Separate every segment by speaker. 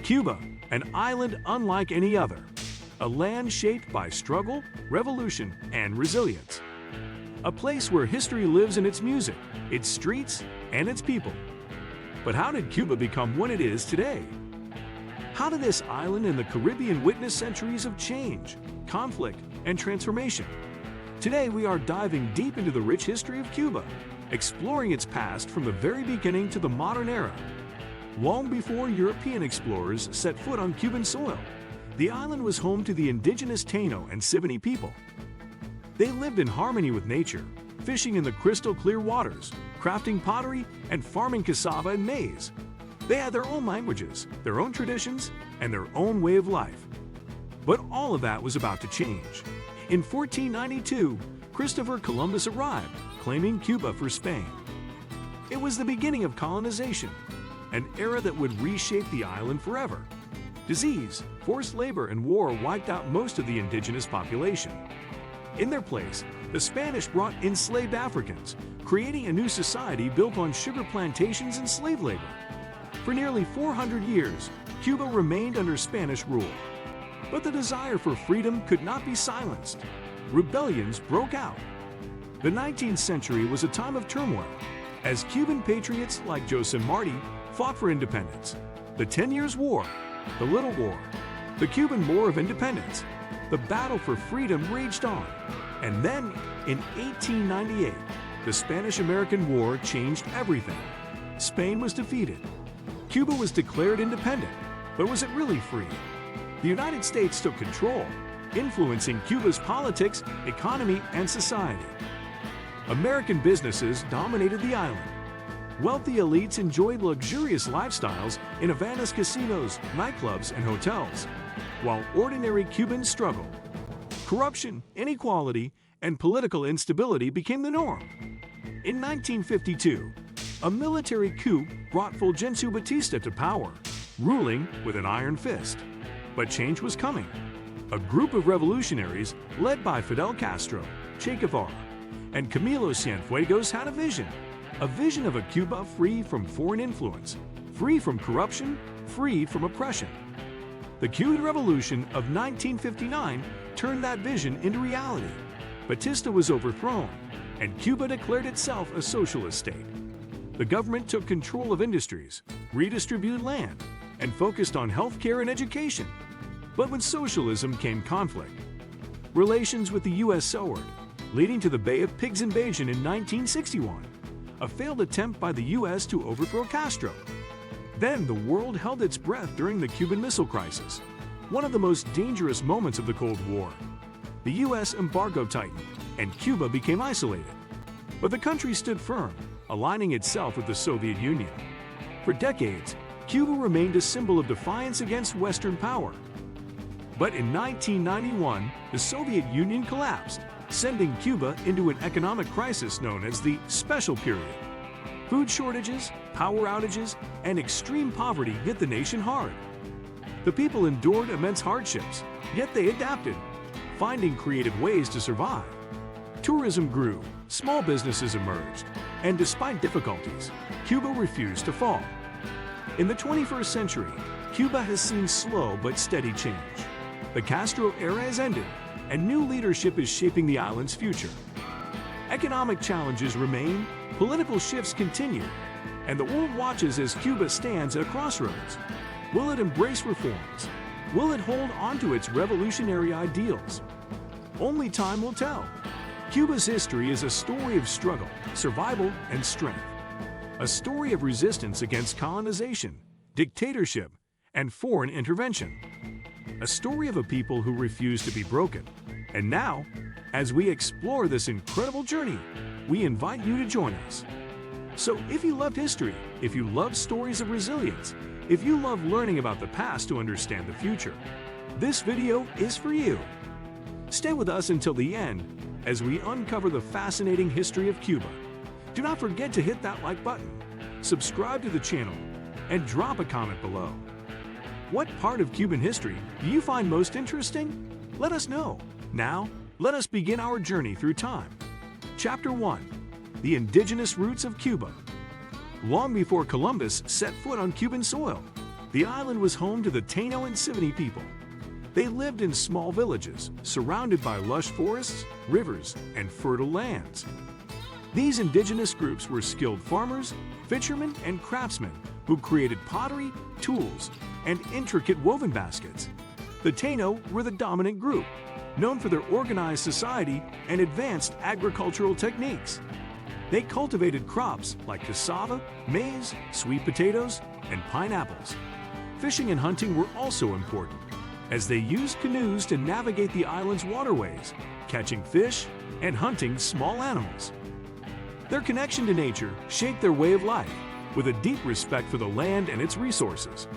Speaker 1: Cuba, an island unlike any other, a land shaped by struggle, revolution, and resilience. A place where history lives in its music, its streets, and its people. But how did Cuba become what it is today? How did this island in the Caribbean witness centuries of change, conflict, and transformation? Today we are diving deep into the rich history of Cuba, exploring its past from the very beginning to the modern era. Long before European explorers set foot on Cuban soil, the island was home to the Indigenous Taíno and Siboney people. They lived in harmony with nature, fishing in the crystal-clear waters, crafting pottery, and farming cassava and maize. They had their own languages, their own traditions, and their own way of life. But all of that was about to change. In 1492, Christopher Columbus arrived, claiming Cuba for Spain. It was the beginning of colonization, an era that would reshape the island forever. Disease, forced labor, and war wiped out most of the indigenous population. In their place, the Spanish brought enslaved Africans, creating a new society built on sugar plantations and slave labor. For nearly 400 years, Cuba remained under Spanish rule. But the desire for freedom could not be silenced. Rebellions broke out. The 19th century was a time of turmoil, as Cuban patriots like José Martí fought for independence. The 10 Years' War, the Little War, the Cuban War of Independence, the battle for freedom raged on. And then, in 1898, the Spanish-American War changed everything. Spain was defeated. Cuba was declared independent, but was it really free? The United States took control, influencing Cuba's politics, economy, and society. American businesses dominated the island. Wealthy elites enjoyed luxurious lifestyles in Havana's casinos, nightclubs, and hotels, while ordinary Cubans struggled. Corruption, inequality, and political instability became the norm. In 1952, a military coup brought Fulgencio Batista to power, ruling with an iron fist. But change was coming. A group of revolutionaries, led by Fidel Castro, Che Guevara, and Camilo Cienfuegos had a vision of a Cuba free from foreign influence, free from corruption, free from oppression. The Cuban Revolution of 1959 turned that vision into reality. Batista was overthrown, and Cuba declared itself a socialist state. The government took control of industries, redistributed land, and focused on healthcare and education. But with socialism came conflict. Relations with the U.S. soured, leading to the Bay of Pigs invasion in 1961, a failed attempt by the U.S. to overthrow Castro. Then the world held its breath during the Cuban Missile Crisis, one of the most dangerous moments of the Cold War. The U.S. embargo tightened, and Cuba became isolated. But the country stood firm, aligning itself with the Soviet Union. For decades, Cuba remained a symbol of defiance against Western power. But in 1991, the Soviet Union collapsed, sending Cuba into an economic crisis known as the Special Period. Food shortages, power outages, and extreme poverty hit the nation hard. The people endured immense hardships, yet they adapted, finding creative ways to survive. Tourism grew, small businesses emerged, and despite difficulties, Cuba refused to fall. In the 21st century, Cuba has seen slow but steady change. The Castro era has ended, and new leadership is shaping the island's future. Economic challenges remain, political shifts continue, and the world watches as Cuba stands at a crossroads. Will it embrace reforms? Will it hold on to its revolutionary ideals? Only time will tell. Cuba's history is a story of struggle, survival, and strength. A story of resistance against colonization, dictatorship, and foreign intervention. A story of a people who refused to be broken. And now, as we explore this incredible journey, we invite you to join us. So if you loved history, if you love stories of resilience, if you love learning about the past to understand the future, this video is for you. Stay with us until the end as we uncover the fascinating history of Cuba. Do not forget to hit that like button, subscribe to the channel, and drop a comment below. What part of Cuban history do you find most interesting? Let us know. Now, let us begin our journey through time. Chapter 1. The Indigenous Roots of Cuba. Long before Columbus set foot on Cuban soil, The island was home to the Taíno and Siboney people. They lived in small villages, surrounded by lush forests, rivers, and fertile lands. These indigenous groups were skilled farmers, fishermen, and craftsmen who created pottery, tools, and intricate woven baskets. The Taíno were the dominant group, known for their organized society and advanced agricultural techniques. They cultivated crops like cassava, maize, sweet potatoes, and pineapples. Fishing and hunting were also important, as they used canoes to navigate the island's waterways, catching fish and hunting small animals. Their connection to nature shaped their way of life, with a deep respect for the land and its resources.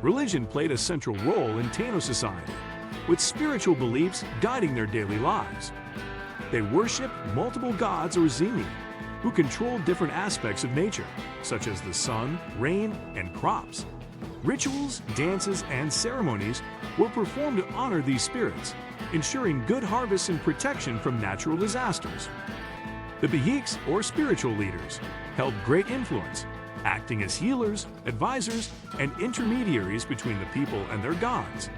Speaker 1: Religion played a central role in Taíno society, with spiritual beliefs guiding their daily lives. They worshiped multiple gods or zimi, who controlled different aspects of nature, such as the sun, rain, and crops. Rituals, dances, and ceremonies were performed to honor these spirits, ensuring good harvests and protection from natural disasters. The Behiks, or spiritual leaders, held great influence, acting as healers, advisors, and intermediaries between the people and their gods.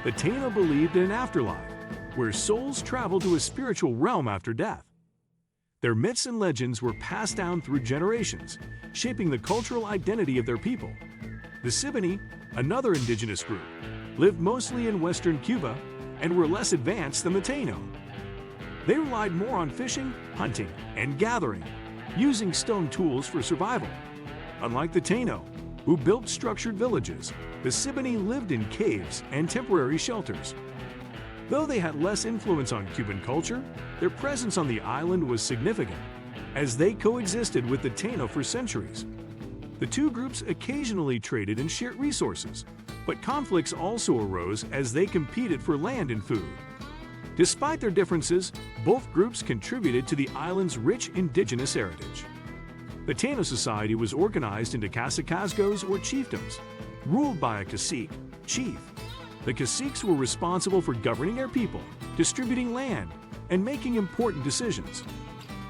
Speaker 1: The Taíno believed in an afterlife, where souls traveled to a spiritual realm after death. Their myths and legends were passed down through generations, shaping the cultural identity of their people. The Siboney, another indigenous group, lived mostly in western Cuba and were less advanced than the Taíno. They relied more on fishing, hunting, and gathering, using stone tools for survival. Unlike the Taíno, who built structured villages, the Siboney lived in caves and temporary shelters. Though they had less influence on Cuban culture, their presence on the island was significant, as they coexisted with the Taíno for centuries. The two groups occasionally traded and shared resources, but conflicts also arose as they competed for land and food. Despite their differences, both groups contributed to the island's rich indigenous heritage. The Taíno society was organized into cacicazgos or chiefdoms, ruled by a cacique, chief. The caciques were responsible for governing their people, distributing land, and making important decisions.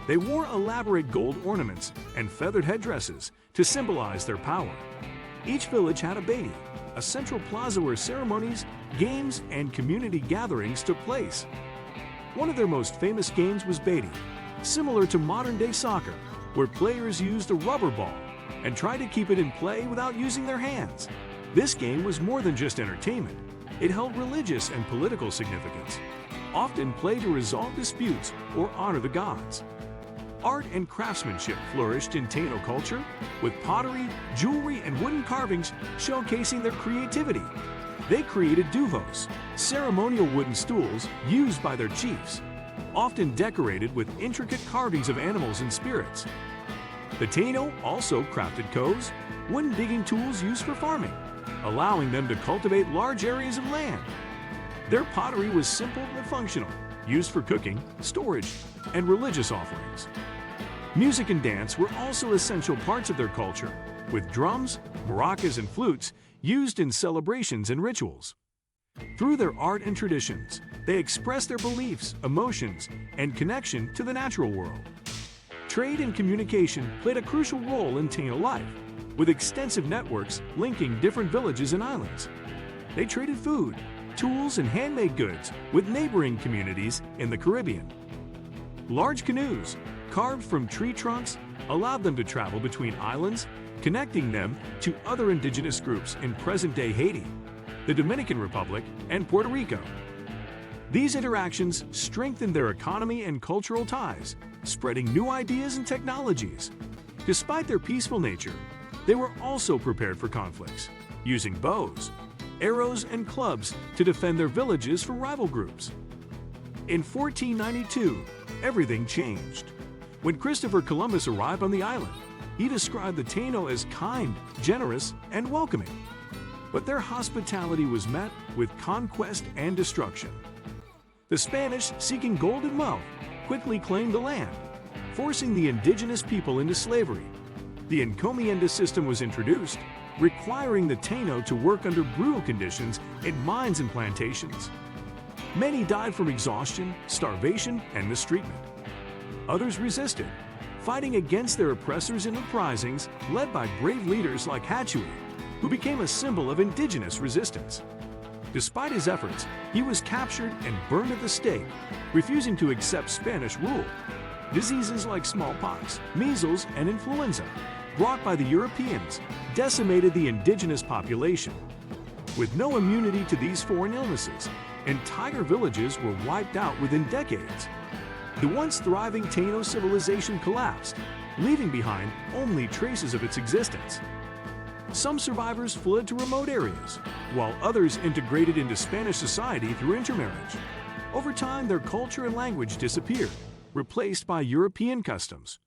Speaker 1: They wore elaborate gold ornaments and feathered headdresses to symbolize their power. Each village had a beatty, a central plaza where ceremonies, games, and community gatherings took place. One of their most famous games was beatty, similar to modern-day soccer, where players used a rubber ball and tried to keep it in play without using their hands. This game was more than just entertainment. It held religious and political significance, often played to resolve disputes or honor the gods. Art and craftsmanship flourished in Taíno culture, with pottery, jewelry, and wooden carvings showcasing their creativity. They created duvos, ceremonial wooden stools used by their chiefs, often decorated with intricate carvings of animals and spirits. The Taíno also crafted koes, wooden digging tools used for farming, allowing them to cultivate large areas of land. Their pottery was simple but functional, used for cooking, storage, and religious offerings. Music and dance were also essential parts of their culture, with drums, maracas, and flutes used in celebrations and rituals. Through their art and traditions, they expressed their beliefs, emotions, and connection to the natural world. Trade and communication played a crucial role in Taíno life, with extensive networks linking different villages and islands. They traded food, tools, and handmade goods with neighboring communities in the Caribbean. Large canoes, carved from tree trunks, allowed them to travel between islands, connecting them to other indigenous groups in present-day Haiti, the Dominican Republic, and Puerto Rico. These interactions strengthened their economy and cultural ties, spreading new ideas and technologies. Despite their peaceful nature, they were also prepared for conflicts, using bows, arrows, and clubs to defend their villages from rival groups. In 1492, everything changed. When Christopher Columbus arrived on the island, he described the Taíno as kind, generous, and welcoming. But their hospitality was met with conquest and destruction. The Spanish, seeking gold and wealth, quickly claimed the land, forcing the indigenous people into slavery. The encomienda system was introduced, requiring the Taíno to work under brutal conditions in mines and plantations. Many died from exhaustion, starvation, and mistreatment. Others resisted, fighting against their oppressors in uprisings led by brave leaders like Hatchui, who became a symbol of indigenous resistance. Despite his efforts, he was captured and burned at the stake, refusing to accept Spanish rule. Diseases like smallpox, measles, and influenza, brought by the Europeans, decimated the indigenous population. With no immunity to these foreign illnesses, entire villages were wiped out within decades. The once thriving Taíno civilization collapsed, leaving behind only traces of its existence. Some survivors fled to remote areas, while others integrated into Spanish society through intermarriage. Over time, their culture and language disappeared, replaced by European customs.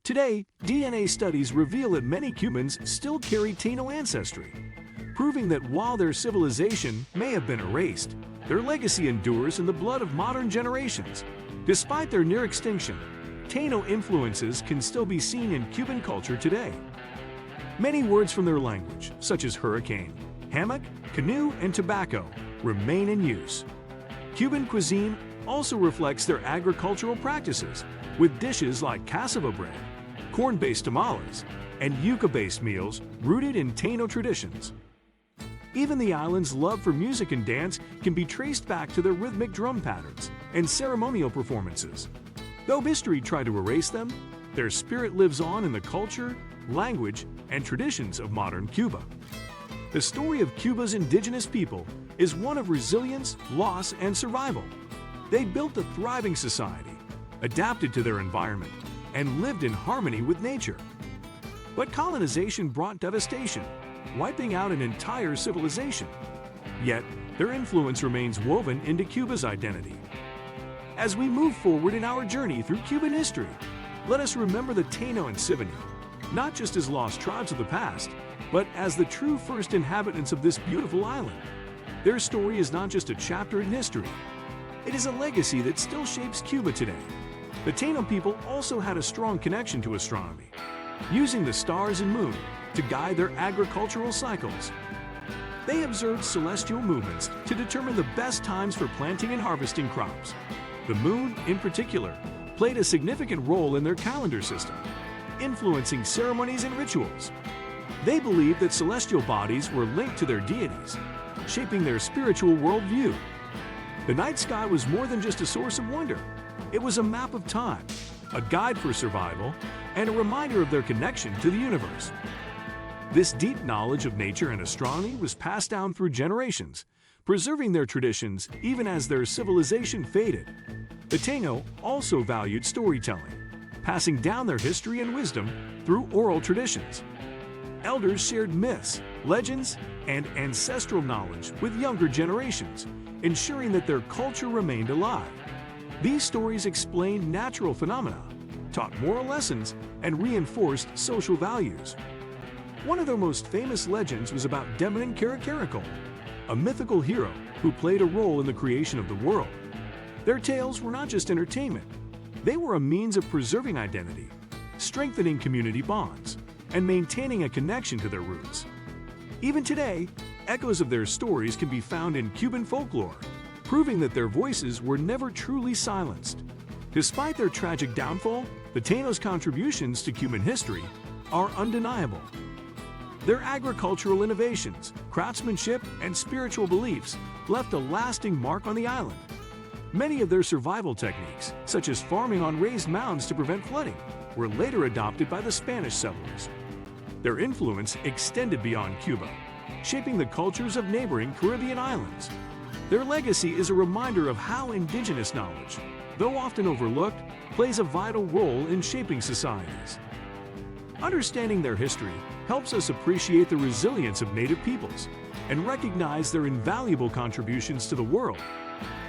Speaker 1: Today, DNA studies reveal that many Cubans still carry Taíno ancestry, proving that while their civilization may have been erased, their legacy endures in the blood of modern generations. Despite their near extinction, Taíno influences can still be seen in Cuban culture today. Many words from their language, such as hurricane, hammock, canoe, and tobacco, remain in use. Cuban cuisine also reflects their agricultural practices, with dishes like cassava bread, corn-based tamales, and yuca-based meals rooted in Taíno traditions. Even the island's love for music and dance can be traced back to their rhythmic drum patterns and ceremonial performances. Though history tried to erase them, their spirit lives on in the culture, language, and traditions of modern Cuba. The story of Cuba's indigenous people is one of resilience, loss, and survival. They built a thriving society, adapted to their environment, and lived in harmony with nature. But colonization brought devastation, wiping out an entire civilization. Yet, their influence remains woven into Cuba's identity. As we move forward in our journey through Cuban history, let us remember the Taíno and Siboney, not just as lost tribes of the past, but as the true first inhabitants of this beautiful island. Their story is not just a chapter in history, it is a legacy that still shapes Cuba today. The Taíno people also had a strong connection to astronomy, using the stars and moon to guide their agricultural cycles. They observed celestial movements to determine the best times for planting and harvesting crops. The moon, in particular, played a significant role in their calendar system, influencing ceremonies and rituals. They believed that celestial bodies were linked to their deities, shaping their spiritual worldview. The night sky was more than just a source of wonder. It was a map of time, a guide for survival, and a reminder of their connection to the universe. This deep knowledge of nature and astronomy was passed down through generations, preserving their traditions even as their civilization faded. The Taíno also valued storytelling, passing down their history and wisdom through oral traditions. Elders shared myths, legends, and ancestral knowledge with younger generations, ensuring that their culture remained alive. These stories explained natural phenomena, taught moral lessons, and reinforced social values. One of their most famous legends was about Demonin Caracaracal, a mythical hero who played a role in the creation of the world. Their tales were not just entertainment, they were a means of preserving identity, strengthening community bonds, and maintaining a connection to their roots. Even today, echoes of their stories can be found in Cuban folklore, proving that their voices were never truly silenced. Despite their tragic downfall, the Taínos' contributions to Cuban history are undeniable. Their agricultural innovations, craftsmanship, and spiritual beliefs left a lasting mark on the island. Many of their survival techniques, such as farming on raised mounds to prevent flooding, were later adopted by the Spanish settlers. Their influence extended beyond Cuba, shaping the cultures of neighboring Caribbean islands. Their legacy is a reminder of how indigenous knowledge, though often overlooked, plays a vital role in shaping societies. Understanding their history helps us appreciate the resilience of native peoples and recognize their invaluable contributions to the world.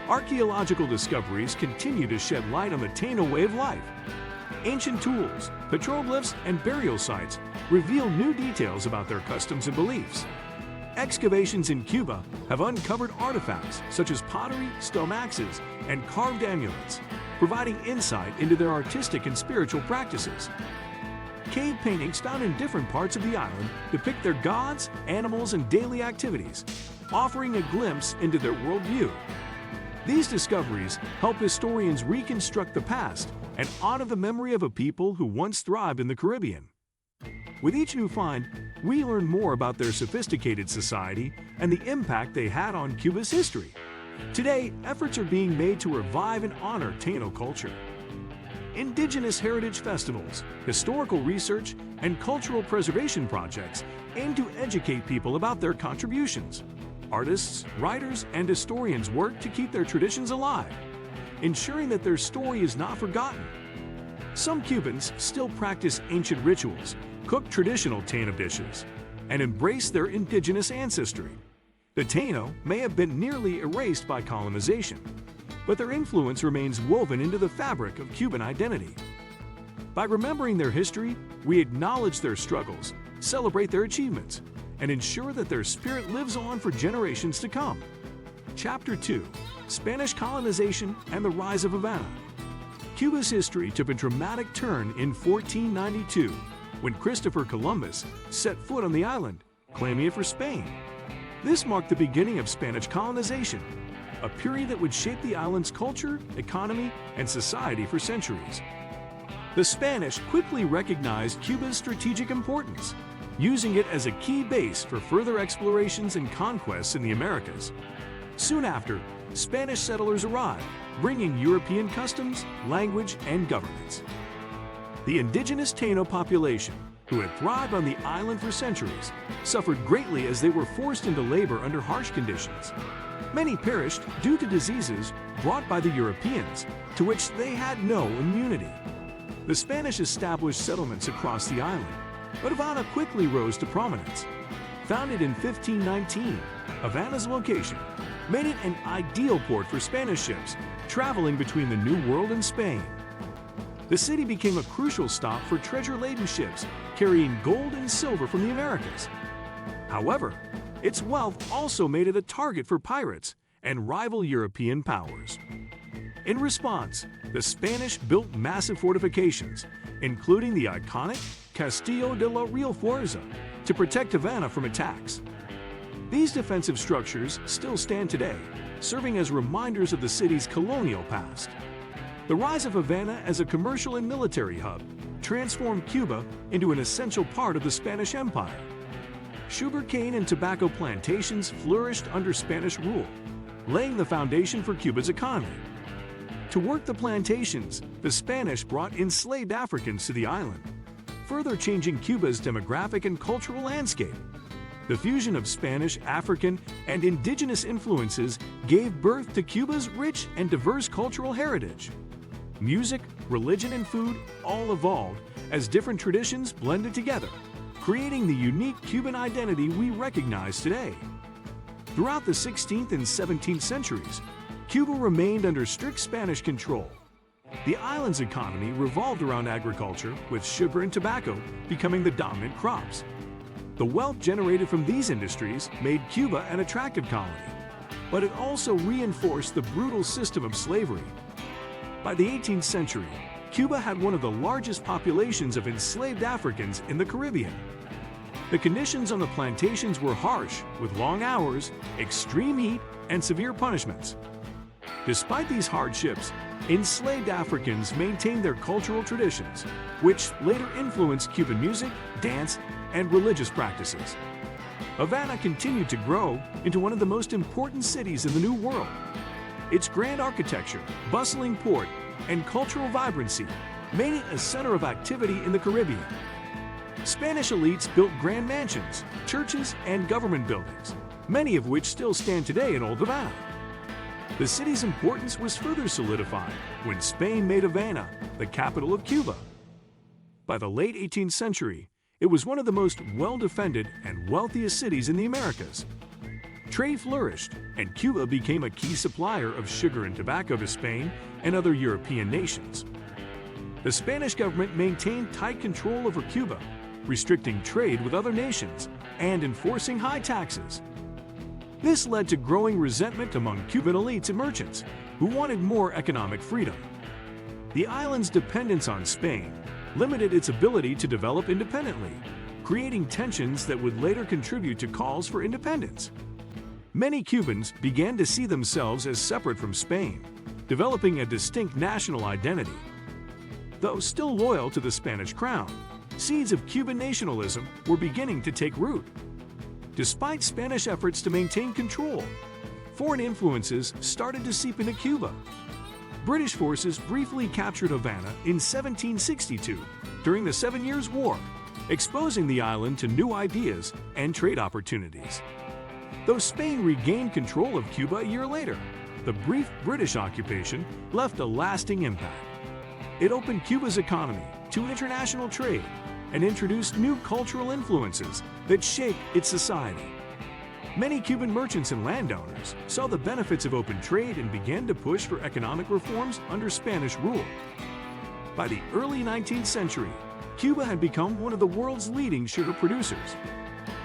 Speaker 1: Archaeological discoveries continue to shed light on the Taíno way of life. Ancient tools, petroglyphs, and burial sites reveal new details about their customs and beliefs. Excavations in Cuba have uncovered artifacts such as pottery, stone axes, and carved amulets, providing insight into their artistic and spiritual practices. Cave paintings found in different parts of the island depict their gods, animals, and daily activities, offering a glimpse into their worldview. These discoveries help historians reconstruct the past and honor the memory of a people who once thrived in the Caribbean. With each new find, we learn more about their sophisticated society and the impact they had on Cuba's history. Today, efforts are being made to revive and honor Taíno culture. Indigenous heritage festivals, historical research, and cultural preservation projects aim to educate people about their contributions. Artists, writers, and historians work to keep their traditions alive, ensuring that their story is not forgotten. Some Cubans still practice ancient rituals, cook traditional Taíno dishes, and embrace their indigenous ancestry. The Taíno may have been nearly erased by colonization, but their influence remains woven into the fabric of Cuban identity. By remembering their history, we acknowledge their struggles, celebrate their achievements, and ensure that their spirit lives on for generations to come. Chapter 2: Spanish Colonization and the Rise of Havana. Cuba's history took a dramatic turn in 1492 when Christopher Columbus set foot on the island, claiming it for Spain. This marked the beginning of Spanish colonization, a period that would shape the island's culture, economy, and society for centuries. The Spanish quickly recognized Cuba's strategic importance, using it as a key base for further explorations and conquests in the Americas. Soon after, Spanish settlers arrived, bringing European customs, language, and governance. The indigenous Taíno population, who had thrived on the island for centuries, suffered greatly as they were forced into labor under harsh conditions. Many perished due to diseases brought by the Europeans, to which they had no immunity. The Spanish established settlements across the island, but Havana quickly rose to prominence. Founded in 1519, Havana's location made it an ideal port for Spanish ships traveling between the New World and Spain. The city became a crucial stop for treasure-laden ships carrying gold and silver from the Americas. However, its wealth also made it a target for pirates and rival European powers. In response, the Spanish built massive fortifications, including the iconic Castillo de la Real Fuerza, to protect Havana from attacks. These defensive structures still stand today, serving as reminders of the city's colonial past. The rise of Havana as a commercial and military hub transformed Cuba into an essential part of the Spanish Empire. Sugarcane and tobacco plantations flourished under Spanish rule, laying the foundation for Cuba's economy. To work the plantations, the Spanish brought enslaved Africans to the island, further changing Cuba's demographic and cultural landscape. The fusion of Spanish, African, and indigenous influences gave birth to Cuba's rich and diverse cultural heritage. Music, religion, and food all evolved as different traditions blended together, creating the unique Cuban identity we recognize today. Throughout the 16th and 17th centuries, Cuba remained under strict Spanish control. The island's economy revolved around agriculture, with sugar and tobacco becoming the dominant crops. The wealth generated from these industries made Cuba an attractive colony, but it also reinforced the brutal system of slavery. By the 18th century, Cuba had one of the largest populations of enslaved Africans in the Caribbean. The conditions on the plantations were harsh, with long hours, extreme heat, and severe punishments. Despite these hardships, enslaved Africans maintained their cultural traditions, which later influenced Cuban music, dance, and religious practices. Havana continued to grow into one of the most important cities in the New World. Its grand architecture, bustling port, and cultural vibrancy made it a center of activity in the Caribbean. Spanish elites built grand mansions, churches, and government buildings, many of which still stand today in Old Havana. The city's importance was further solidified when Spain made Havana the capital of Cuba. By the late 18th century, it was one of the most well-defended and wealthiest cities in the Americas. Trade flourished, and Cuba became a key supplier of sugar and tobacco to Spain and other European nations. The Spanish government maintained tight control over Cuba, restricting trade with other nations and enforcing high taxes. This led to growing resentment among Cuban elites and merchants who wanted more economic freedom. The island's dependence on Spain limited its ability to develop independently, creating tensions that would later contribute to calls for independence. Many Cubans began to see themselves as separate from Spain, developing a distinct national identity. Though still loyal to the Spanish crown, seeds of Cuban nationalism were beginning to take root. Despite Spanish efforts to maintain control, foreign influences started to seep into Cuba. British forces briefly captured Havana in 1762 during the 7 Years' War, exposing the island to new ideas and trade opportunities. Though Spain regained control of Cuba a year later, the brief British occupation left a lasting impact. It opened Cuba's economy to international trade and introduced new cultural influences that shaped its society. Many Cuban merchants and landowners saw the benefits of open trade and began to push for economic reforms under Spanish rule. By the early 19th century, Cuba had become one of the world's leading sugar producers.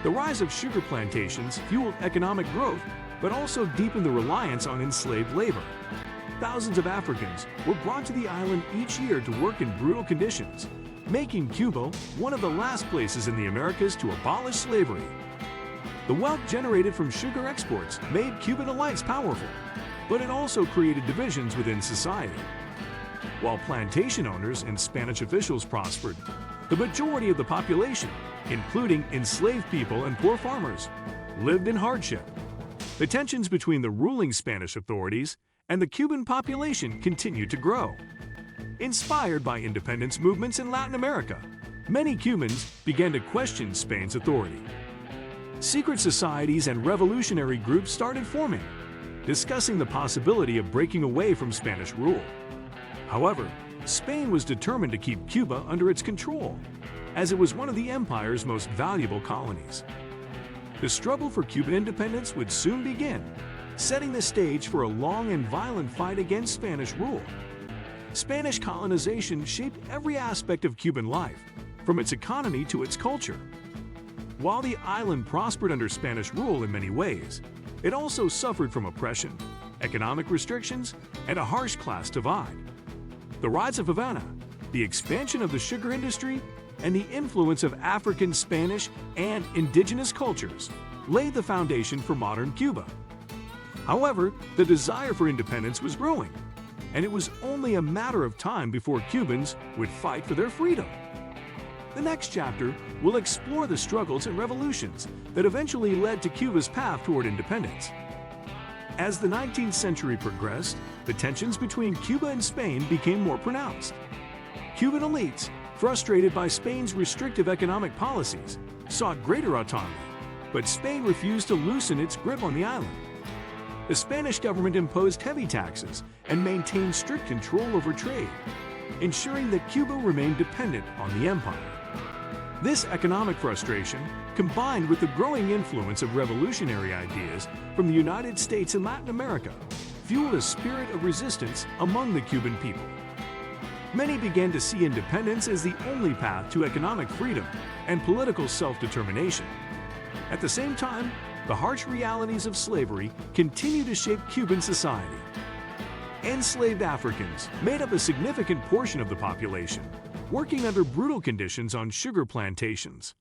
Speaker 1: The rise of sugar plantations fueled economic growth, but also deepened the reliance on enslaved labor. Thousands of Africans were brought to the island each year to work in brutal conditions, making Cuba one of the last places in the Americas to abolish slavery. The wealth generated from sugar exports made Cuban elites powerful, but it also created divisions within society. While plantation owners and Spanish officials prospered, the majority of the population, including enslaved people and poor farmers, lived in hardship. The tensions between the ruling Spanish authorities and the Cuban population continued to grow. Inspired by independence movements in Latin America, many Cubans began to question Spain's authority. Secret societies and revolutionary groups started forming, discussing the possibility of breaking away from Spanish rule. However, Spain was determined to keep Cuba under its control, as it was one of the empire's most valuable colonies. The struggle for Cuban independence would soon begin, setting the stage for a long and violent fight against Spanish rule. Spanish colonization shaped every aspect of Cuban life, from its economy to its culture. While the island prospered under Spanish rule in many ways, it also suffered from oppression, economic restrictions, and a harsh class divide. The rise of Havana, the expansion of the sugar industry, and the influence of African, Spanish, and indigenous cultures laid the foundation for modern Cuba. However, the desire for independence was growing, and it was only a matter of time before Cubans would fight for their freedom. The next chapter will explore the struggles and revolutions that eventually led to Cuba's path toward independence. As the 19th century progressed, the tensions between Cuba and Spain became more pronounced. Cuban elites, frustrated by Spain's restrictive economic policies, sought greater autonomy, but Spain refused to loosen its grip on the island. The Spanish government imposed heavy taxes and maintained strict control over trade, ensuring that Cuba remained dependent on the empire. This economic frustration, combined with the growing influence of revolutionary ideas from the United States and Latin America, fueled a spirit of resistance among the Cuban people. Many began to see independence as the only path to economic freedom and political self-determination. At the same time, the harsh realities of slavery continued to shape Cuban society. Enslaved Africans made up a significant portion of the population, working under brutal conditions on sugar plantations.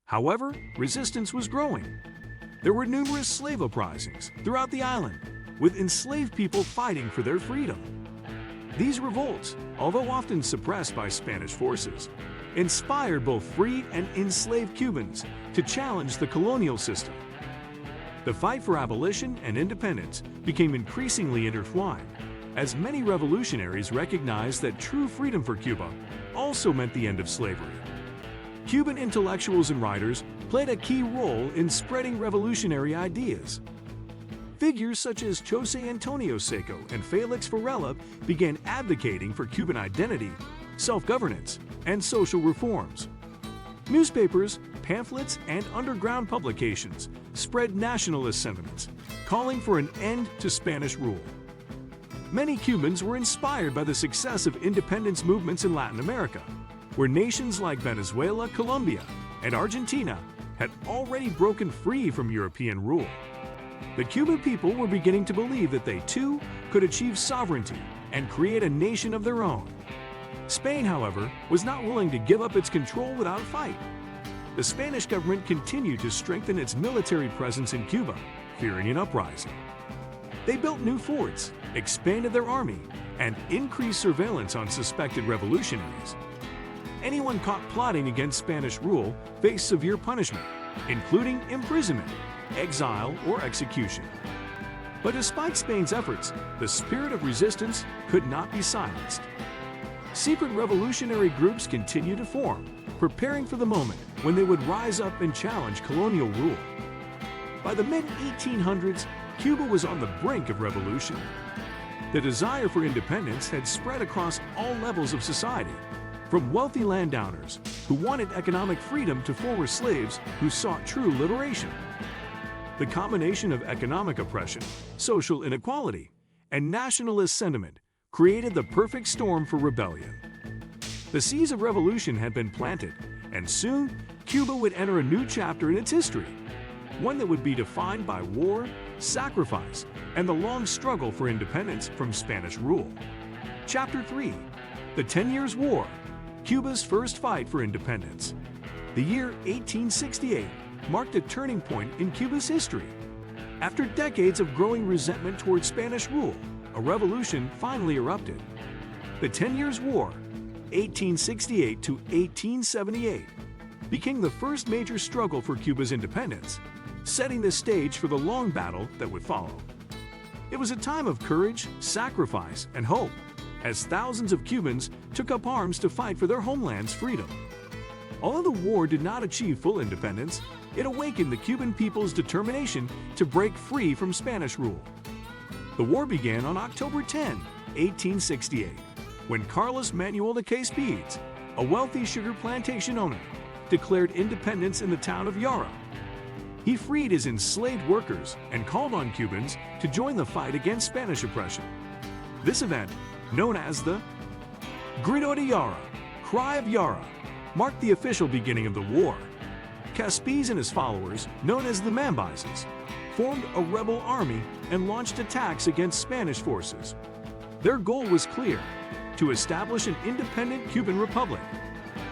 Speaker 1: However, resistance was growing. There were numerous slave uprisings throughout the island, with enslaved people fighting for their freedom. These revolts, although often suppressed by Spanish forces, inspired both free and enslaved Cubans to challenge the colonial system. The fight for abolition and independence became increasingly intertwined, as many revolutionaries recognized that true freedom for Cuba also meant the end of slavery. Cuban intellectuals and writers played a key role in spreading revolutionary ideas. Figures such as José Antonio Seco and Félix Varela began advocating for Cuban identity, self-governance, and social reforms. Newspapers, pamphlets, and underground publications spread nationalist sentiments, calling for an end to Spanish rule. Many Cubans were inspired by the success of independence movements in Latin America, where nations like Venezuela, Colombia, and Argentina had already broken free from European rule. The Cuban people were beginning to believe that they too could achieve sovereignty and create a nation of their own. Spain, however, was not willing to give up its control without a fight. The Spanish government continued to strengthen its military presence in Cuba, fearing an uprising. They built new forts, expanded their army, and increased surveillance on suspected revolutionaries. Anyone caught plotting against Spanish rule faced severe punishment, including imprisonment, exile, or execution. But despite Spain's efforts, the spirit of resistance could not be silenced. Secret revolutionary groups continued to form, preparing for the moment when they would rise up and challenge colonial rule. By the mid-1800s, Cuba was on the brink of revolution. The desire for independence had spread across all levels of society, from wealthy landowners who wanted economic freedom to former slaves who sought true liberation. The combination of economic oppression, social inequality, and nationalist sentiment created the perfect storm for rebellion. The seeds of revolution had been planted, and soon Cuba would enter a new chapter in its history, one that would be defined by war, sacrifice, and the long struggle for independence from Spanish rule. Chapter 3: The 10 Years' War, Cuba's first fight for independence. The year 1868 marked a turning point in Cuba's history. After decades of growing resentment toward Spanish rule, a revolution finally erupted. The 10 Years' War, 1868 to 1878, became the first major struggle for Cuba's independence, setting the stage for the long battle that would follow. It was a time of courage, sacrifice, and hope, as thousands of Cubans took up arms to fight for their homeland's freedom. Although the war did not achieve full independence, it awakened the Cuban people's determination to break free from Spanish rule. The war began on October 10, 1868, when Carlos Manuel de Céspedes, a wealthy sugar plantation owner, declared independence in the town of Yara. He freed his enslaved workers and called on Cubans to join the fight against Spanish oppression. This event, known as the Grito de Yara, Cry of Yara, marked the official beginning of the war. Céspedes and his followers, known as the Mambises, formed a rebel army and launched attacks against Spanish forces. Their goal was clear: to establish an independent Cuban republic.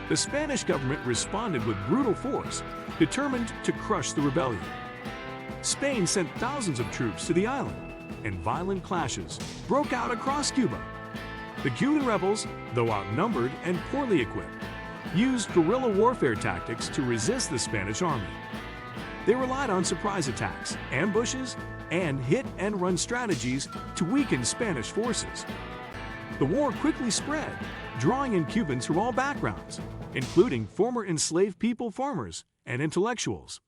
Speaker 1: The Spanish government responded with brutal force, determined to crush the rebellion. Spain sent thousands of troops to the island, and violent clashes broke out across Cuba. The Cuban rebels, though outnumbered and poorly equipped, used guerrilla warfare tactics to resist the Spanish army. They relied on surprise attacks, ambushes, and hit-and-run strategies to weaken Spanish forces. The war quickly spread, drawing in Cubans from all backgrounds, including former enslaved people, farmers, and intellectuals.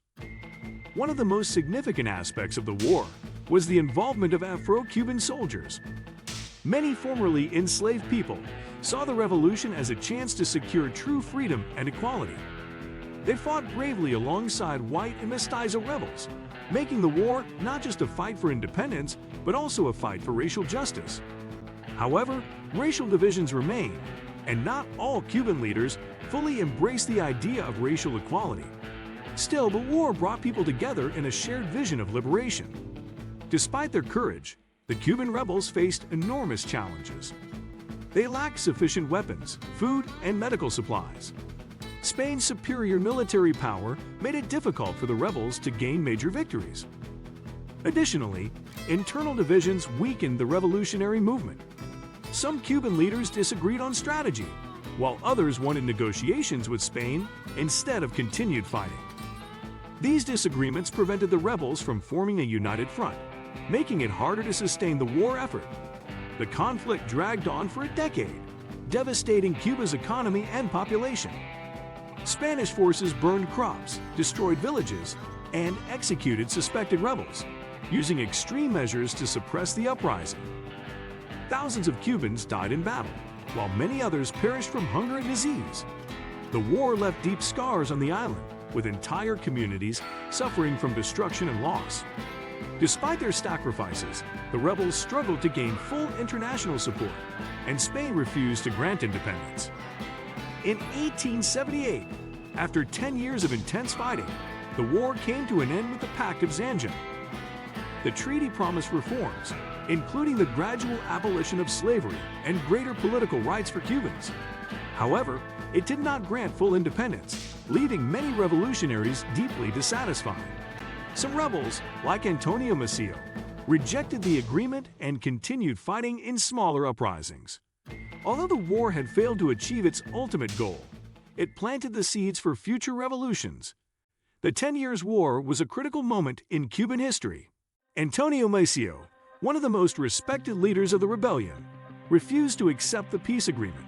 Speaker 1: One of the most significant aspects of the war was the involvement of Afro-Cuban soldiers. Many formerly enslaved people saw the revolution as a chance to secure true freedom and equality. They fought bravely alongside white and mestizo rebels, making the war not just a fight for independence, but also a fight for racial justice. However, racial divisions remain, and not all Cuban leaders fully embraced the idea of racial equality. Still, the war brought people together in a shared vision of liberation. Despite their courage, the Cuban rebels faced enormous challenges. They lacked sufficient weapons, food, and medical supplies. Spain's superior military power made it difficult for the rebels to gain major victories. Additionally, internal divisions weakened the revolutionary movement. Some Cuban leaders disagreed on strategy, while others wanted negotiations with Spain instead of continued fighting. These disagreements prevented the rebels from forming a united front, making it harder to sustain the war effort. The conflict dragged on for a decade, devastating Cuba's economy and population. Spanish forces burned crops, destroyed villages, and executed suspected rebels, using extreme measures to suppress the uprising. Thousands of Cubans died in battle, while many others perished from hunger and disease. The war left deep scars on the island, with entire communities suffering from destruction and loss. Despite their sacrifices, the rebels struggled to gain full international support, and Spain refused to grant independence. In 1878, after 10 years of intense fighting, the war came to an end with the Pact of Zanja. The treaty promised reforms, including the gradual abolition of slavery and greater political rights for Cubans. However, it did not grant full independence, leaving many revolutionaries deeply dissatisfied. Some rebels, like Antonio Maceo, rejected the agreement and continued fighting in smaller uprisings. Although the war had failed to achieve its ultimate goal, it planted the seeds for future revolutions. The 10 Years' War was a critical moment in Cuban history. Antonio Maceo, one of the most respected leaders of the rebellion, refused to accept the peace agreement.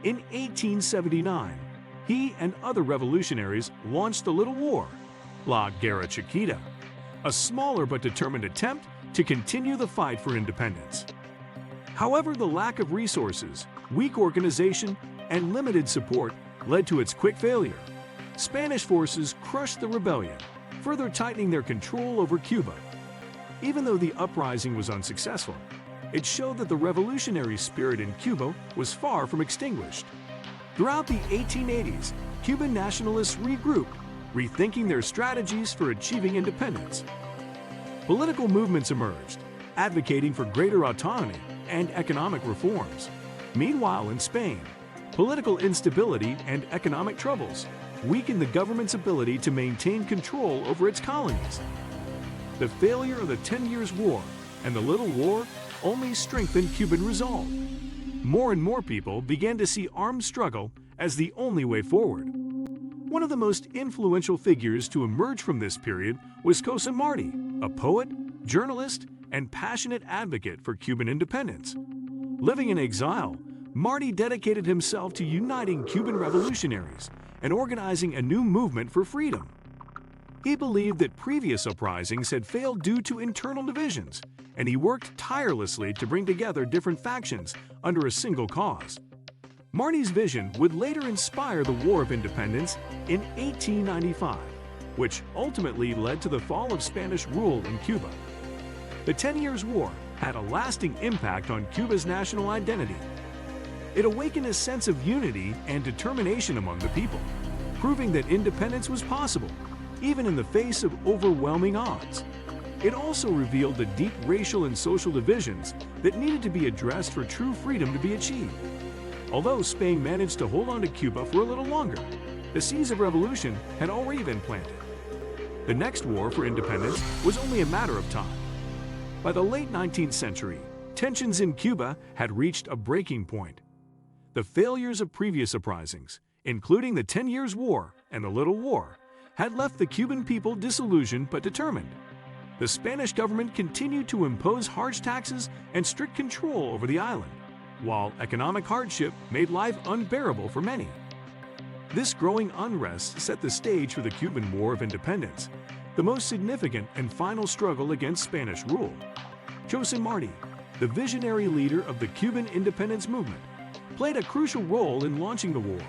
Speaker 1: In 1879, he and other revolutionaries launched the Little War, La Guerra Chiquita, a smaller but determined attempt to continue the fight for independence. However, the lack of resources, weak organization, and limited support led to its quick failure. Spanish forces crushed the rebellion, further tightening their control over Cuba. Even though the uprising was unsuccessful, it showed that the revolutionary spirit in Cuba was far from extinguished. Throughout the 1880s, Cuban nationalists regrouped, rethinking their strategies for achieving independence. Political movements emerged, advocating for greater autonomy and economic reforms. Meanwhile, in Spain, political instability and economic troubles weakened the government's ability to maintain control over its colonies. The failure of the 10 Years' War and the Little War only strengthened Cuban resolve. More and more people began to see armed struggle as the only way forward. One of the most influential figures to emerge from this period was José Martí, a poet, journalist, and passionate advocate for Cuban independence. Living in exile, Martí dedicated himself to uniting Cuban revolutionaries and organizing a new movement for freedom. He believed that previous uprisings had failed due to internal divisions, and he worked tirelessly to bring together different factions under a single cause. Martí's vision would later inspire the War of Independence in 1895, which ultimately led to the fall of Spanish rule in Cuba. The 10 Years' War had a lasting impact on Cuba's national identity. It awakened a sense of unity and determination among the people, proving that independence was possible, even in the face of overwhelming odds. It also revealed the deep racial and social divisions that needed to be addressed for true freedom to be achieved. Although Spain managed to hold on to Cuba for a little longer, the seeds of revolution had already been planted. The next war for independence was only a matter of time. By the late 19th century, tensions in Cuba had reached a breaking point. The failures of previous uprisings, including the 10 Years' War and the Little War, had left the Cuban people disillusioned but determined. The Spanish government continued to impose harsh taxes and strict control over the island, while economic hardship made life unbearable for many. This growing unrest set the stage for the Cuban War of Independence, the most significant and final struggle against Spanish rule. José Martí, the visionary leader of the Cuban independence movement, played a crucial role in launching the war.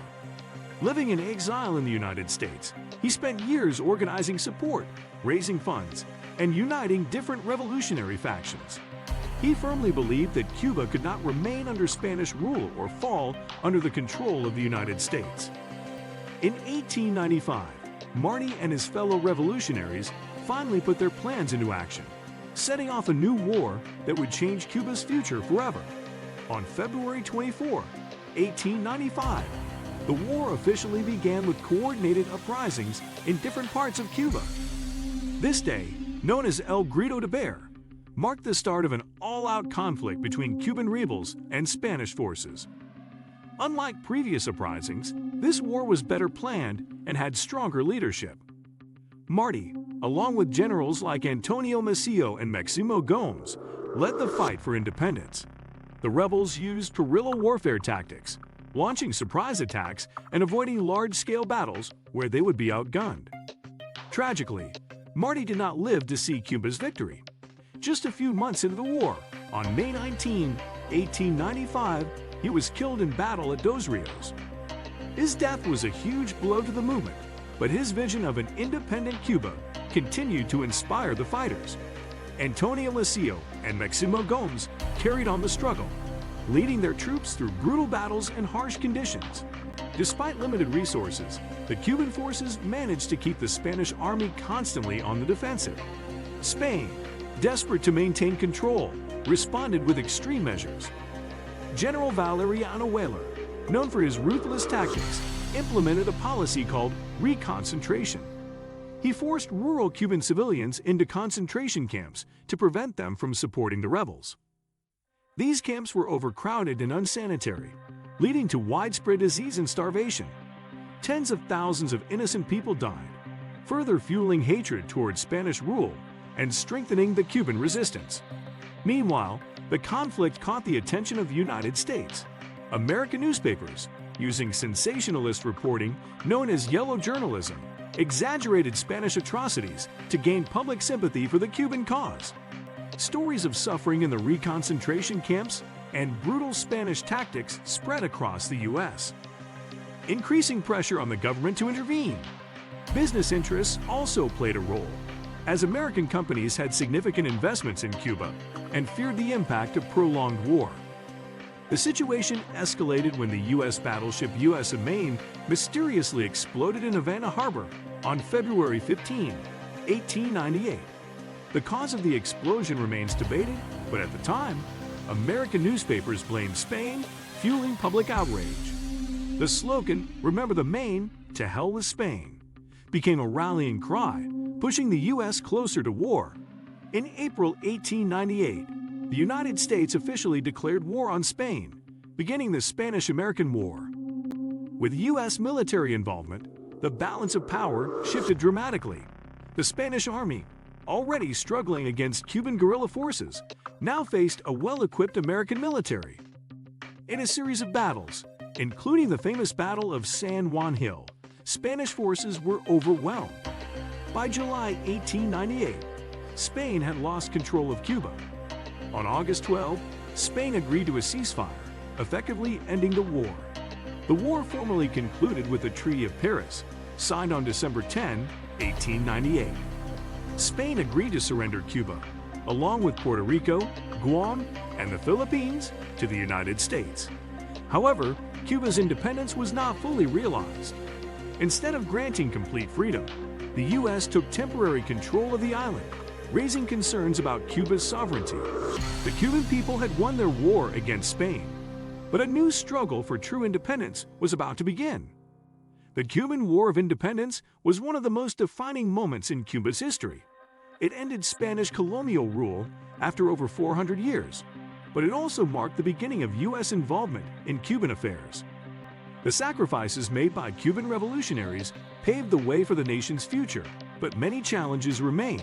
Speaker 1: Living in exile in the United States, he spent years organizing support, raising funds, and uniting different revolutionary factions. He firmly believed that Cuba could not remain under Spanish rule or fall under the control of the United States. In 1895, Martí and his fellow revolutionaries finally put their plans into action, setting off a new war that would change Cuba's future forever. On February 24, 1895, the war officially began with coordinated uprisings in different parts of Cuba. This day, known as El Grito de Bear, marked the start of an all-out conflict between Cuban rebels and Spanish forces. Unlike previous uprisings, this war was better planned and had stronger leadership. Martí, along with generals like Antonio Maceo and Maximo Gómez, led the fight for independence. The rebels used guerrilla warfare tactics, launching surprise attacks and avoiding large-scale battles where they would be outgunned. Tragically, Martí did not live to see Cuba's victory. Just a few months into the war, on May 19, 1895, he was killed in battle at Dos Rios. His death was a huge blow to the movement, but his vision of an independent Cuba continued to inspire the fighters. Antonio Maceo and Maximo Gómez carried on the struggle, leading their troops through brutal battles and harsh conditions. Despite limited resources, the Cuban forces managed to keep the Spanish army constantly on the defensive. Spain, desperate to maintain control, responded with extreme measures. General Valeriano Weyler, known for his ruthless tactics, implemented a policy called reconcentration. He forced rural Cuban civilians into concentration camps to prevent them from supporting the rebels. These camps were overcrowded and unsanitary, leading to widespread disease and starvation. tens of thousands of innocent people died, further fueling hatred towards Spanish rule and strengthening the Cuban resistance. Meanwhile, the conflict caught the attention of the United States. American newspapers, using sensationalist reporting known as yellow journalism, exaggerated Spanish atrocities to gain public sympathy for the Cuban cause. Stories of suffering in the reconcentration camps and brutal Spanish tactics spread across the U.S., increasing pressure on the government to intervene. Business interests also played a role, as American companies had significant investments in Cuba and feared the impact of prolonged war. The situation escalated when the U.S. battleship U.S. Maine mysteriously exploded in Havana Harbor on February 15, 1898. The cause of the explosion remains debated, but at the time, American newspapers blamed Spain, fueling public outrage. The slogan, "Remember the Maine, to hell with Spain," became a rallying cry, pushing the U.S. closer to war. In April 1898, the United States officially declared war on Spain, beginning the Spanish-American War. With U.S. military involvement, the balance of power shifted dramatically. The Spanish army, already struggling against Cuban guerrilla forces, now faced a well-equipped American military. In a series of battles, including the famous Battle of San Juan Hill, Spanish forces were overwhelmed. By July 1898, Spain had lost control of Cuba. On August 12, Spain agreed to a ceasefire, effectively ending the war. The war formally concluded with the Treaty of Paris, signed on December 10, 1898. Spain agreed to surrender Cuba, along with Puerto Rico, Guam, and the Philippines, to the United States. However, Cuba's independence was not fully realized. Instead of granting complete freedom, the U.S. took temporary control of the island, raising concerns about Cuba's sovereignty. The Cuban people had won their war against Spain, but a new struggle for true independence was about to begin. The Cuban War of Independence was one of the most defining moments in Cuba's history. It ended Spanish colonial rule after over 400 years, but it also marked the beginning of U.S. involvement in Cuban affairs. The sacrifices made by Cuban revolutionaries paved the way for the nation's future, but many challenges remain.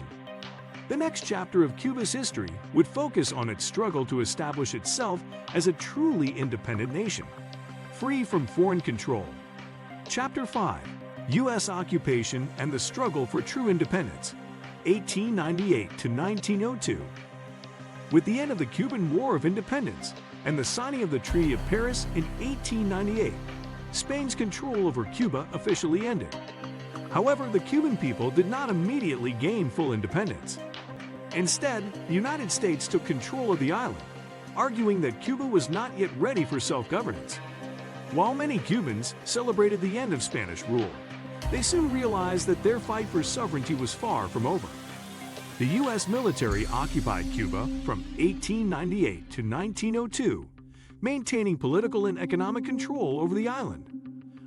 Speaker 1: The next chapter of Cuba's history would focus on its struggle to establish itself as a truly independent nation, free from foreign control. Chapter 5: U.S. Occupation and the Struggle for True Independence, 1898 to 1902. With the end of the Cuban War of Independence and the signing of the Treaty of Paris in 1898, Spain's control over Cuba officially ended. However, the Cuban people did not immediately gain full independence. Instead, the United States took control of the island, arguing that Cuba was not yet ready for self-governance. While many Cubans celebrated the end of Spanish rule, they soon realized that their fight for sovereignty was far from over. The U.S. military occupied Cuba from 1898 to 1902, maintaining political and economic control over the island.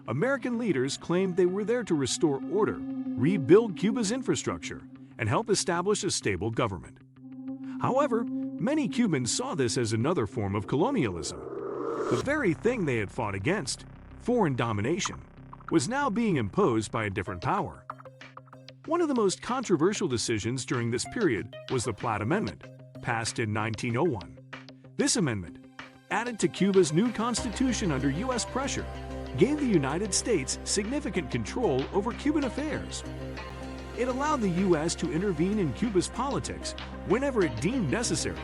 Speaker 1: American leaders claimed they were there to restore order, rebuild Cuba's infrastructure, and help establish a stable government. However, many Cubans saw this as another form of colonialism. The very thing they had fought against, foreign domination, was now being imposed by a different power. One of the most controversial decisions during this period was the Platt Amendment, passed in 1901. This amendment, added to Cuba's new constitution under U.S. pressure, gave the United States significant control over Cuban affairs. It allowed the U.S. to intervene in Cuba's politics whenever it deemed necessary,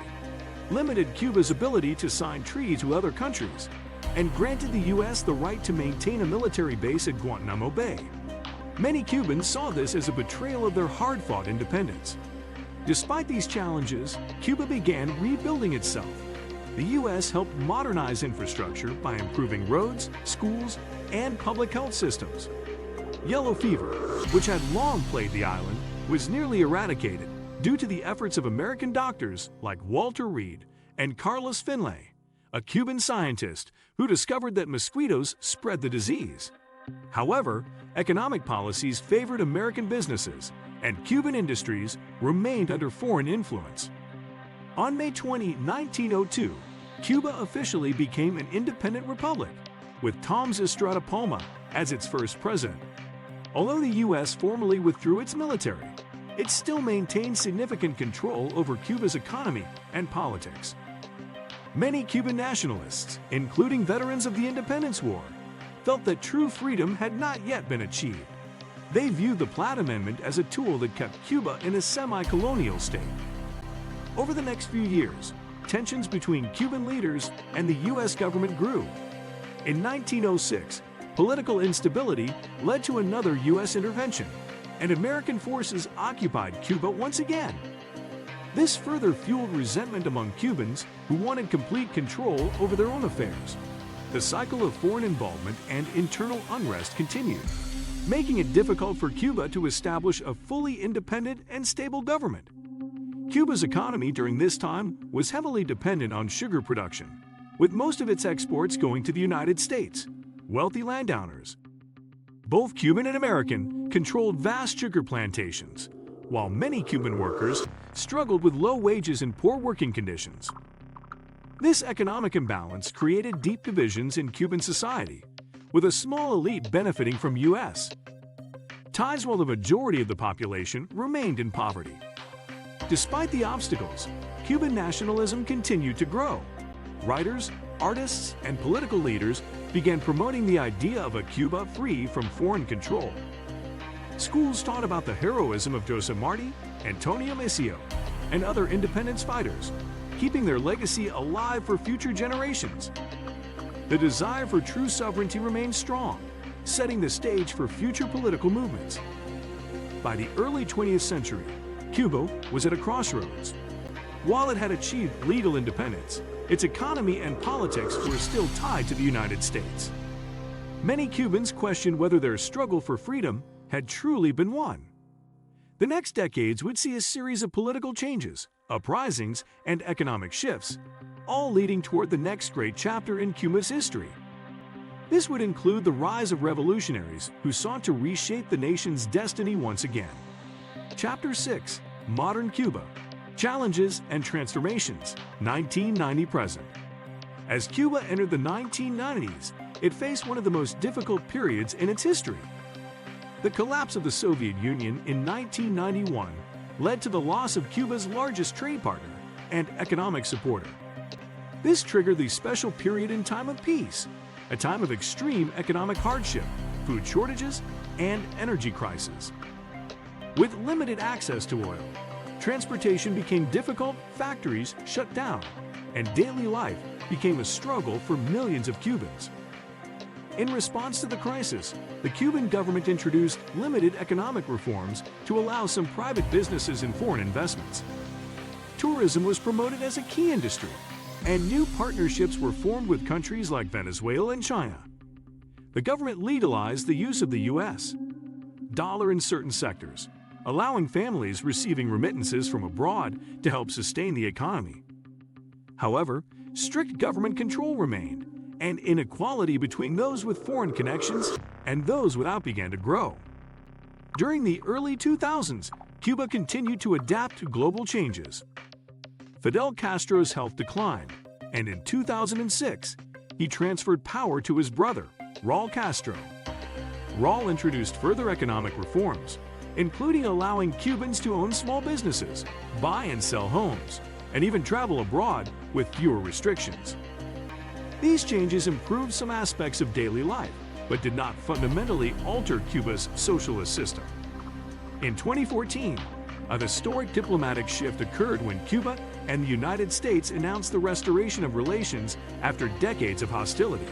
Speaker 1: limited Cuba's ability to sign treaties with other countries, and granted the U.S. the right to maintain a military base at Guantanamo Bay. Many Cubans saw this as a betrayal of their hard-fought independence. Despite these challenges, Cuba began rebuilding itself. The U.S. helped modernize infrastructure by improving roads, schools, and public health systems. Yellow fever, which had long plagued the island, was nearly eradicated due to the efforts of American doctors like Walter Reed and Carlos Finlay, a Cuban scientist who discovered that mosquitoes spread the disease. However, economic policies favored American businesses, and Cuban industries remained under foreign influence. On May 20, 1902, Cuba officially became an independent republic, with Tomás Estrada Palma as its first president. Although the U.S. formally withdrew its military, it still maintained significant control over Cuba's economy and politics. Many Cuban nationalists, including veterans of the Independence War, felt that true freedom had not yet been achieved. They viewed the Platt Amendment as a tool that kept Cuba in a semi-colonial state. Over the next few years, tensions between Cuban leaders and the U.S. government grew. In 1906, political instability led to another U.S. intervention, and American forces occupied Cuba once again. This further fueled resentment among Cubans who wanted complete control over their own affairs. The cycle of foreign involvement and internal unrest continued, making it difficult for Cuba to establish a fully independent and stable government. Cuba's economy during this time was heavily dependent on sugar production, with most of its exports going to the United States, wealthy landowners. Both Cuban and American controlled vast sugar plantations, while many Cuban workers struggled with low wages and poor working conditions. This economic imbalance created deep divisions in Cuban society, with a small elite benefiting from U.S. ties while the majority of the population remained in poverty. Despite the obstacles, Cuban nationalism continued to grow. Writers, artists, and political leaders began promoting the idea of a Cuba free from foreign control. Schools taught about the heroism of José Martí, Antonio Maceo, and other independence fighters, keeping their legacy alive for future generations. The desire for true sovereignty remained strong, setting the stage for future political movements. By the early 20th century, Cuba was at a crossroads. While it had achieved legal independence, its economy and politics were still tied to the United States. Many Cubans questioned whether their struggle for freedom had truly been won. The next decades would see a series of political changes, uprisings, and economic shifts, all leading toward the next great chapter in Cuba's history. This would include the rise of revolutionaries who sought to reshape the nation's destiny once again. Chapter 6, Modern Cuba, Challenges and Transformations, 1990 present. As Cuba entered the 1990s, it faced one of the most difficult periods in its history. The collapse of the Soviet Union in 1991 led to the loss of Cuba's largest trade partner and economic supporter. This triggered the special period in time of peace, a time of extreme economic hardship, food shortages, and energy crisis. With limited access to oil, transportation became difficult, factories shut down, and daily life became a struggle for millions of Cubans. In response to the crisis, the Cuban government introduced limited economic reforms to allow some private businesses and foreign investments. Tourism was promoted as a key industry, and new partnerships were formed with countries like Venezuela and China. The government legalized the use of the U.S. dollar in certain sectors, allowing families receiving remittances from abroad to help sustain the economy. However, strict government control remained, and inequality between those with foreign connections and those without began to grow. During the early 2000s, Cuba continued to adapt to global changes. Fidel Castro's health declined, and in 2006, he transferred power to his brother, Raul Castro. Raul introduced further economic reforms, including allowing Cubans to own small businesses, buy and sell homes, and even travel abroad with fewer restrictions. These changes improved some aspects of daily life, but did not fundamentally alter Cuba's socialist system. In 2014, a historic diplomatic shift occurred when Cuba and the United States announced the restoration of relations after decades of hostility.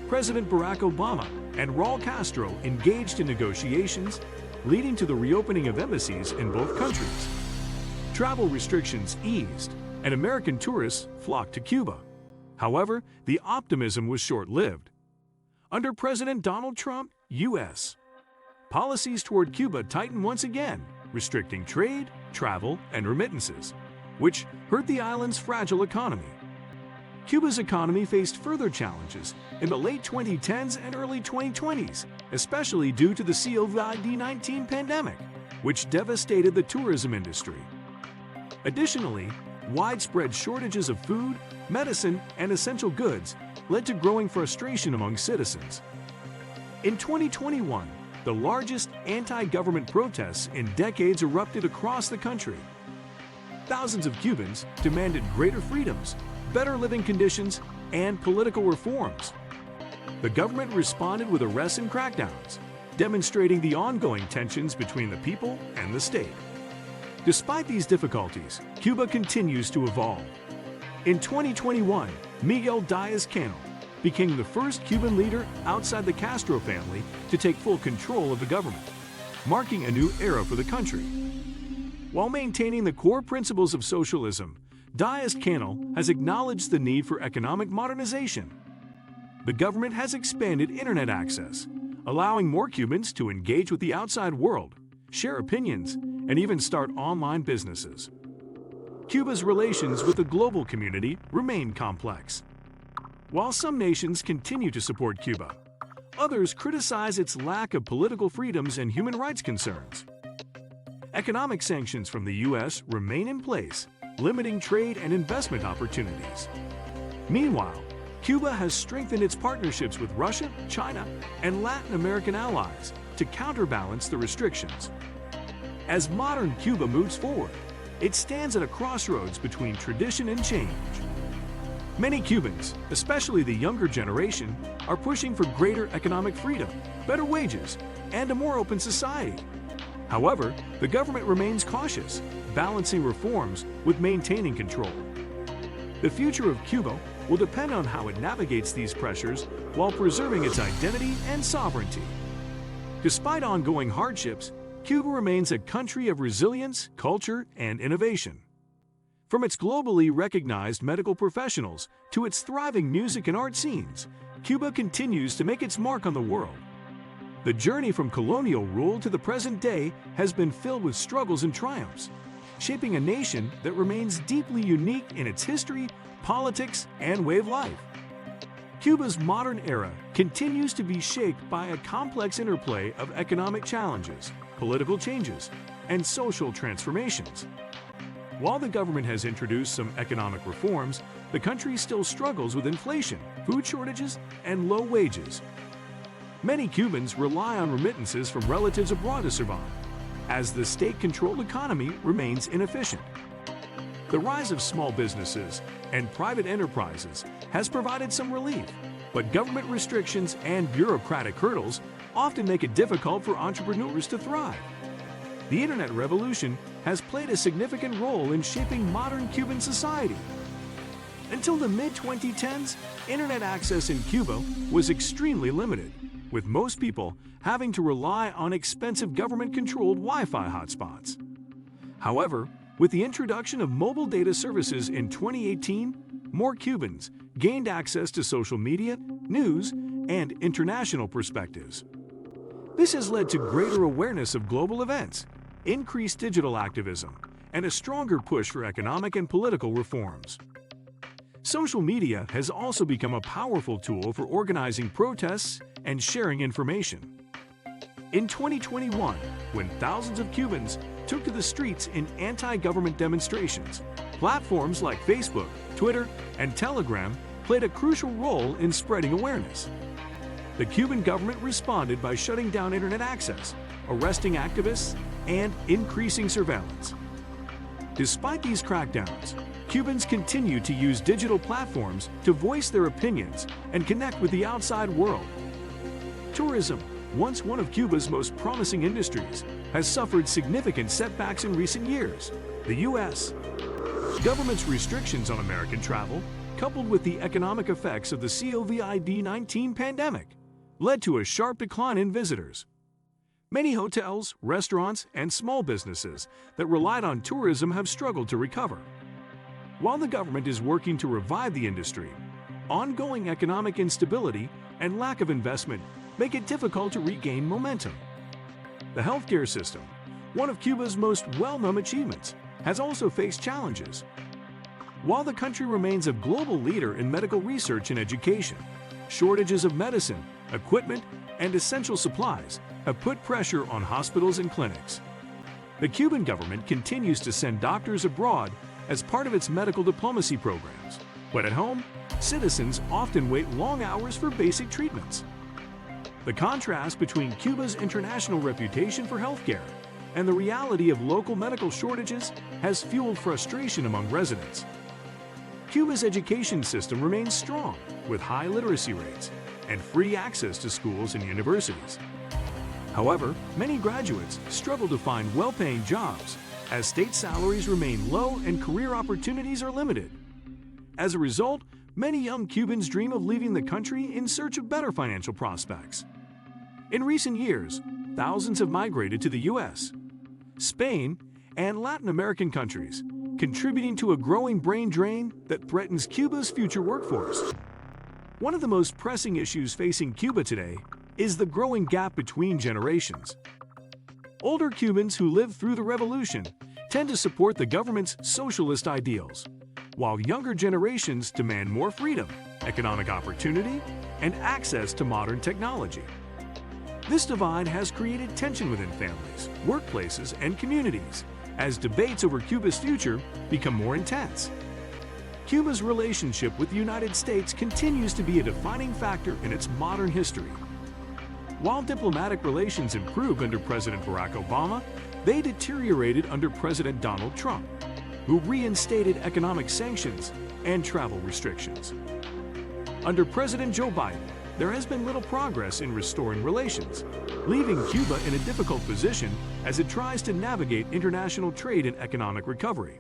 Speaker 1: President Barack Obama and Raul Castro engaged in negotiations, leading to the reopening of embassies in both countries. Travel restrictions eased, and American tourists flocked to Cuba. However, the optimism was short-lived. Under President Donald Trump, U.S. policies toward Cuba tightened once again, restricting trade, travel, and remittances, which hurt the island's fragile economy. Cuba's economy faced further challenges in the late 2010s and early 2020s, especially due to the COVID-19 pandemic, which devastated the tourism industry. Additionally, widespread shortages of food, medicine, and essential goods led to growing frustration among citizens. In 2021, the largest anti-government protests in decades erupted across the country. Thousands of Cubans demanded greater freedoms, better living conditions, and political reforms. The government responded with arrests and crackdowns, demonstrating the ongoing tensions between the people and the state. Despite these difficulties, Cuba continues to evolve. In 2021, Miguel Díaz-Canel became the first Cuban leader outside the Castro family to take full control of the government, marking a new era for the country. While maintaining the core principles of socialism, Díaz-Canel has acknowledged the need for economic modernization. The government has expanded internet access, allowing more Cubans to engage with the outside world, share opinions, and even start online businesses. Cuba's relations with the global community remain complex. While some nations continue to support Cuba, others criticize its lack of political freedoms and human rights concerns. Economic sanctions from the U.S. remain in place, limiting trade and investment opportunities. Meanwhile, Cuba has strengthened its partnerships with Russia, China, and Latin American allies to counterbalance the restrictions. As modern Cuba moves forward, it stands at a crossroads between tradition and change. Many Cubans, especially the younger generation, are pushing for greater economic freedom, better wages, and a more open society. However, the government remains cautious, balancing reforms with maintaining control. The future of Cuba will depend on how it navigates these pressures while preserving its identity and sovereignty. Despite ongoing hardships, Cuba remains a country of resilience, culture, and innovation. From its globally recognized medical professionals to its thriving music and art scenes, Cuba continues to make its mark on the world. The journey from colonial rule to the present day has been filled with struggles and triumphs, shaping a nation that remains deeply unique in its history, politics, and way of life. Cuba's modern era continues to be shaped by a complex interplay of economic challenges, political changes, and social transformations. While the government has introduced some economic reforms, the country still struggles with inflation, food shortages, and low wages. Many Cubans rely on remittances from relatives abroad to survive, as the state-controlled economy remains inefficient. The rise of small businesses and private enterprises has provided some relief, but government restrictions and bureaucratic hurdles often make it difficult for entrepreneurs to thrive. The Internet revolution has played a significant role in shaping modern Cuban society. Until the mid-2010s, Internet access in Cuba was extremely limited, with most people having to rely on expensive government-controlled Wi-Fi hotspots. However, with the introduction of mobile data services in 2018, more Cubans gained access to social media, news, and international perspectives. This has led to greater awareness of global events, increased digital activism, and a stronger push for economic and political reforms. Social media has also become a powerful tool for organizing protests and sharing information. In 2021, when thousands of Cubans took to the streets in anti-government demonstrations, platforms like Facebook, Twitter, and Telegram played a crucial role in spreading awareness. The Cuban government responded by shutting down internet access, arresting activists, and increasing surveillance. Despite these crackdowns, Cubans continue to use digital platforms to voice their opinions and connect with the outside world. Tourism, once one of Cuba's most promising industries, has suffered significant setbacks in recent years. The U.S. government's restrictions on American travel, coupled with the economic effects of the COVID-19 pandemic, led to a sharp decline in visitors. Many hotels, restaurants, and small businesses that relied on tourism have struggled to recover. While the government is working to revive the industry, ongoing economic instability and lack of investment make it difficult to regain momentum. The healthcare system, one of Cuba's most well-known achievements, has also faced challenges. While the country remains a global leader in medical research and education, shortages of medicine, equipment, and essential supplies have put pressure on hospitals and clinics. The Cuban government continues to send doctors abroad as part of its medical diplomacy programs, but at home, citizens often wait long hours for basic treatments. The contrast between Cuba's international reputation for healthcare and the reality of local medical shortages has fueled frustration among residents. Cuba's education system remains strong, with high literacy rates and free access to schools and universities. However, many graduates struggle to find well-paying jobs as state salaries remain low and career opportunities are limited. As a result, many young Cubans dream of leaving the country in search of better financial prospects. In recent years, thousands have migrated to the U.S., Spain, and Latin American countries, contributing to a growing brain drain that threatens Cuba's future workforce. One of the most pressing issues facing Cuba today is the growing gap between generations. Older Cubans who lived through the revolution tend to support the government's socialist ideals, while younger generations demand more freedom, economic opportunity, and access to modern technology. This divide has created tension within families, workplaces, and communities as debates over Cuba's future become more intense. Cuba's relationship with the United States continues to be a defining factor in its modern history. While diplomatic relations improved under President Barack Obama, they deteriorated under President Donald Trump, who reinstated economic sanctions and travel restrictions. Under President Joe Biden, there has been little progress in restoring relations, leaving Cuba in a difficult position as it tries to navigate international trade and economic recovery.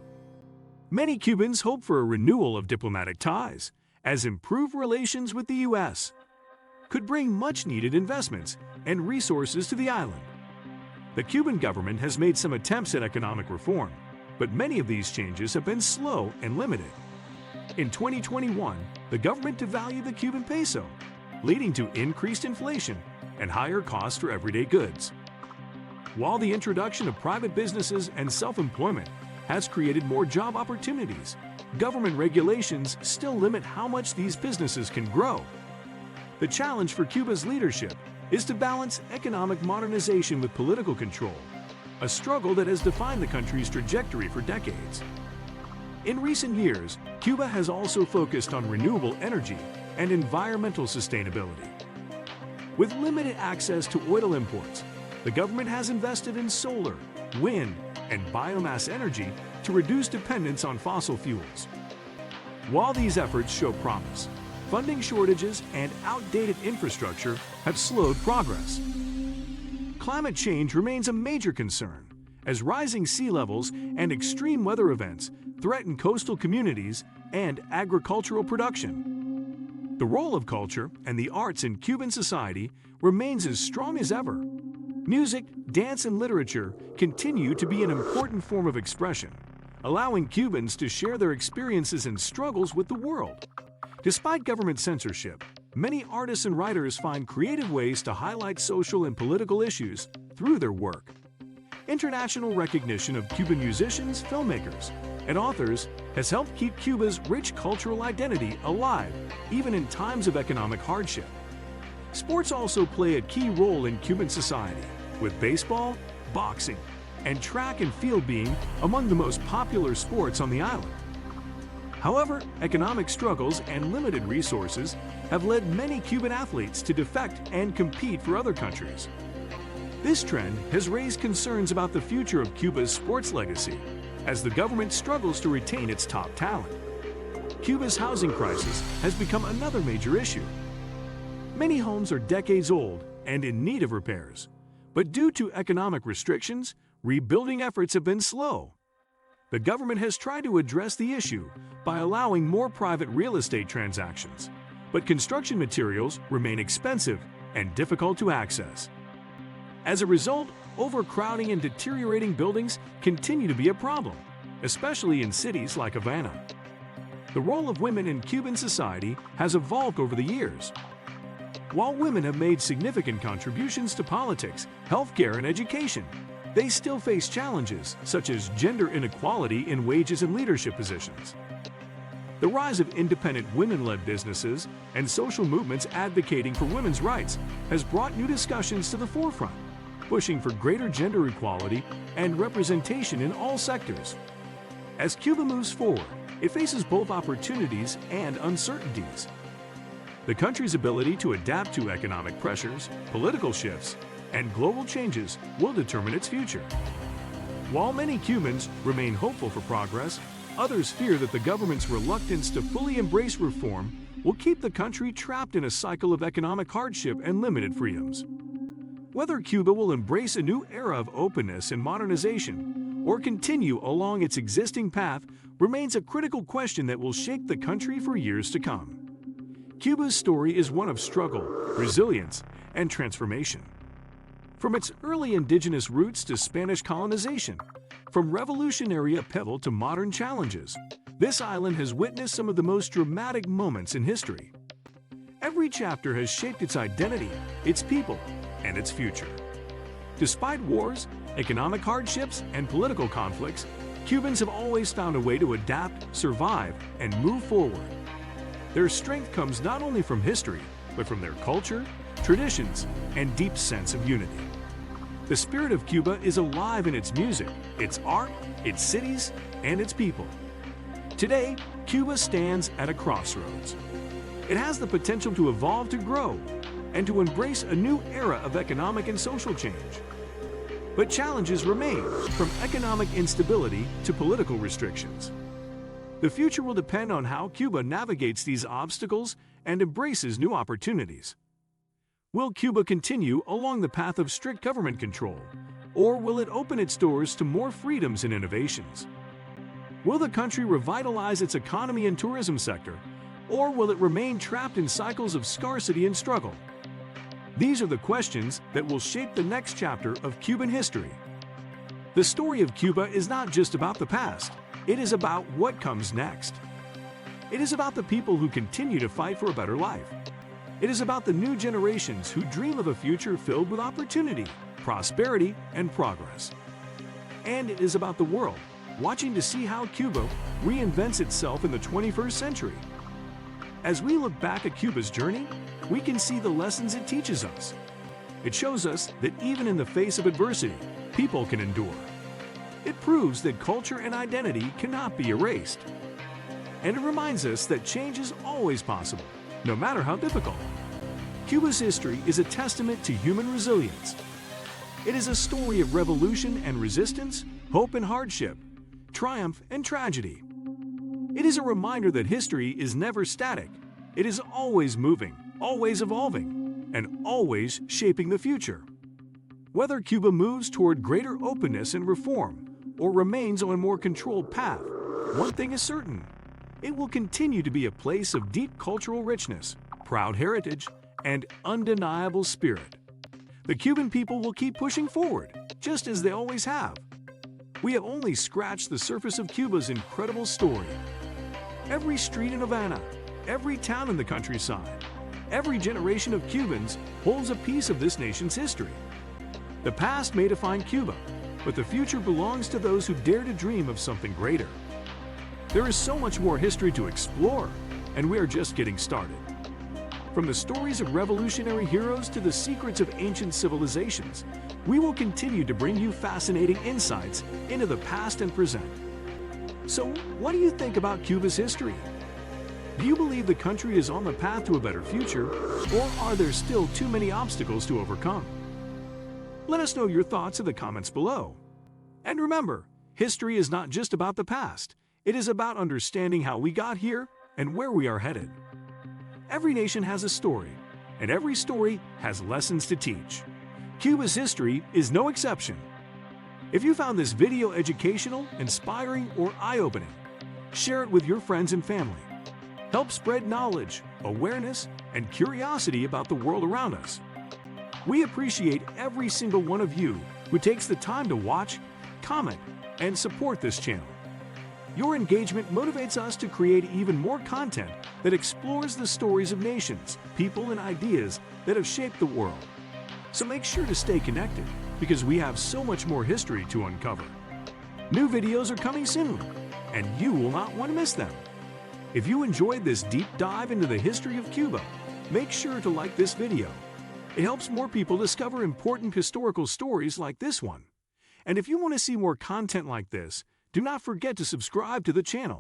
Speaker 1: Many Cubans hope for a renewal of diplomatic ties, as improved relations with the U.S. could bring much-needed investments and resources to the island. The Cuban government has made some attempts at economic reform, but many of these changes have been slow and limited. In 2021, the government devalued the Cuban peso, leading to increased inflation and higher costs for everyday goods. While the introduction of private businesses and self-employment has created more job opportunities, government regulations still limit how much these businesses can grow. The challenge for Cuba's leadership is to balance economic modernization with political control, a struggle that has defined the country's trajectory for decades. In recent years, Cuba has also focused on renewable energy and environmental sustainability. With limited access to oil imports, the government has invested in solar, wind, and biomass energy to reduce dependence on fossil fuels. While these efforts show promise, funding shortages and outdated infrastructure have slowed progress. Climate change remains a major concern, as rising sea levels and extreme weather events threaten coastal communities and agricultural production. The role of culture and the arts in Cuban society remains as strong as ever. Music, dance, and literature continue to be an important form of expression, allowing Cubans to share their experiences and struggles with the world. Despite government censorship, many artists and writers find creative ways to highlight social and political issues through their work. International recognition of Cuban musicians, filmmakers, and authors has helped keep Cuba's rich cultural identity alive, even in times of economic hardship. Sports also play a key role in Cuban society, with baseball, boxing, and track and field being among the most popular sports on the island. However, economic struggles and limited resources have led many Cuban athletes to defect and compete for other countries. This trend has raised concerns about the future of Cuba's sports legacy, as the government struggles to retain its top talent. Cuba's housing crisis has become another major issue. Many homes are decades old and in need of repairs, but due to economic restrictions, rebuilding efforts have been slow. The government has tried to address the issue by allowing more private real estate transactions, but construction materials remain expensive and difficult to access. As a result, overcrowding and deteriorating buildings continue to be a problem, especially in cities like Havana. The role of women in Cuban society has evolved over the years. While women have made significant contributions to politics, healthcare, and education, they still face challenges such as gender inequality in wages and leadership positions. The rise of independent women-led businesses and social movements advocating for women's rights has brought new discussions to the forefront, pushing for greater gender equality and representation in all sectors. As Cuba moves forward, it faces both opportunities and uncertainties. The country's ability to adapt to economic pressures, political shifts, and global changes will determine its future. While many Cubans remain hopeful for progress, others fear that the government's reluctance to fully embrace reform will keep the country trapped in a cycle of economic hardship and limited freedoms. Whether Cuba will embrace a new era of openness and modernization or continue along its existing path remains a critical question that will shake the country for years to come. Cuba's story is one of struggle, resilience, and transformation. From its early indigenous roots to Spanish colonization, from revolutionary upheaval to modern challenges, this island has witnessed some of the most dramatic moments in history. Every chapter has shaped its identity, its people, and its future. Despite wars, economic hardships, and political conflicts, Cubans have always found a way to adapt, survive, and move forward. Their strength comes not only from history, but from their culture, traditions, and deep sense of unity. The spirit of Cuba is alive in its music, its art, its cities, and its people. Today, Cuba stands at a crossroads. It has the potential to evolve to grow and to embrace a new era of economic and social change. But challenges remain, from economic instability to political restrictions. The future will depend on how Cuba navigates these obstacles and embraces new opportunities. Will Cuba continue along the path of strict government control, or will it open its doors to more freedoms and innovations? Will the country revitalize its economy and tourism sector, or will it remain trapped in cycles of scarcity and struggle? These are the questions that will shape the next chapter of Cuban history. The story of Cuba is not just about the past, it is about what comes next. It is about the people who continue to fight for a better life. It is about the new generations who dream of a future filled with opportunity, prosperity, and progress. And it is about the world, watching to see how Cuba reinvents itself in the 21st century. As we look back at Cuba's journey, we can see the lessons it teaches us. It shows us that even in the face of adversity, people can endure. It proves that culture and identity cannot be erased. And it reminds us that change is always possible, no matter how difficult. Cuba's history is a testament to human resilience. It is a story of revolution and resistance, hope and hardship, triumph and tragedy. It is a reminder that history is never static. It is always moving, always evolving, and always shaping the future. Whether Cuba moves toward greater openness and reform, or remains on a more controlled path, one thing is certain: it will continue to be a place of deep cultural richness, proud heritage, and undeniable spirit. The Cuban people will keep pushing forward, just as they always have. We have only scratched the surface of Cuba's incredible story. Every street in Havana, every town in the countryside, every generation of Cubans holds a piece of this nation's history. The past may define Cuba, but the future belongs to those who dare to dream of something greater. There is so much more history to explore, and we are just getting started. From the stories of revolutionary heroes to the secrets of ancient civilizations, we will continue to bring you fascinating insights into the past and present. So, what do you think about Cuba's history? Do you believe the country is on the path to a better future, or are there still too many obstacles to overcome? Let us know your thoughts in the comments below. And remember, history is not just about the past. It is about understanding how we got here and where we are headed. Every nation has a story, and every story has lessons to teach. Cuba's history is no exception. If you found this video educational, inspiring, or eye-opening, share it with your friends and family. Help spread knowledge, awareness, and curiosity about the world around us. We appreciate every single one of you who takes the time to watch, comment, and support this channel. Your engagement motivates us to create even more content that explores the stories of nations, people, and ideas that have shaped the world. So make sure to stay connected, because we have so much more history to uncover. New videos are coming soon, and you will not want to miss them. If you enjoyed this deep dive into the history of Cuba, make sure to like this video. It helps more people discover important historical stories like this one. And if you want to see more content like this, do not forget to subscribe to the channel.